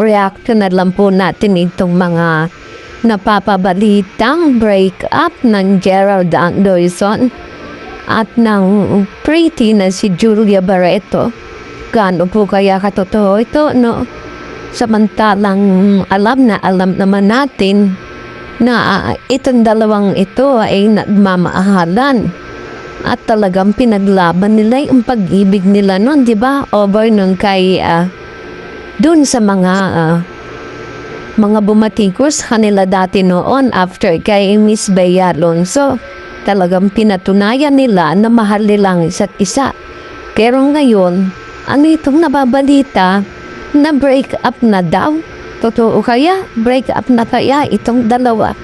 reaction na lang po natin itong mga napapabalitang break-up ng Gerald Anderson at ng pretty na si Julia Barreto. Gaano po kaya katotoo ito, no? Samantalang alam naman natin na itong dalawang ito ay nagmamahalan at talagang pinaglaban nila yung pag-ibig nila noon, di ba? Over nun kay dun sa mga bumatikos kanila dati noon after kay Miss Bea Alonzo. Talagang pinatunayan nila na mahal nilang isa't isa. Pero ngayon, ano itong nababalita na break up na daw? Totoo kaya? Break up na kaya itong dalawa?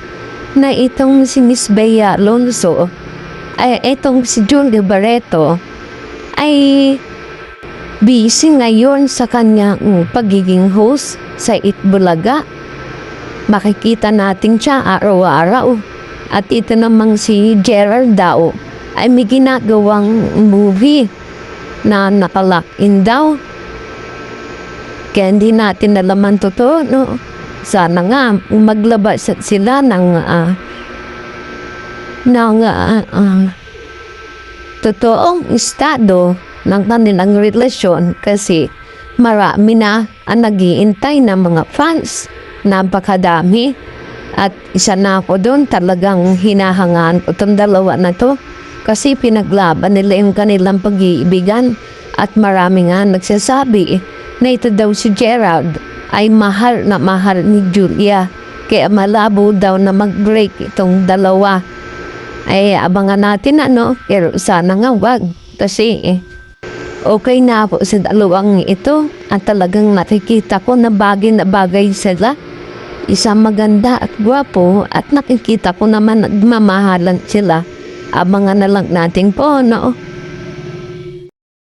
Na itong si Miss Bea Alonzo ay itong si Julia Barreto ay busy ngayon sa kanyang pagiging host sa Itbulaga. Makikita natin siya araw-araw. At ito namang si Gerald daw ay may ginagawang movie na nakalock-in daw. Kaya hindi natin nalaman totoo, no? Sana nga maglabas sila ng totoong estado ng kanilang relasyon kasi marami na ang nag-iintay ng mga fans. Napakadami. At isa na ako doon, talagang hinahangaan ko itong dalawa na to kasi pinaglaban nila yung kanilang pag-iibigan at marami nga nagsasabi na ito daw si Gerald ay mahal na mahal ni Julia kaya malabo daw na mag-break itong dalawa. Ay abangan natin pero sana nga wag kasi okay na po sa dalawang ito at talagang nakikita ko na bagay sila. Isang maganda at gwapo at nakikita ko naman nagmamahalan sila. Abangan na lang natin po, no?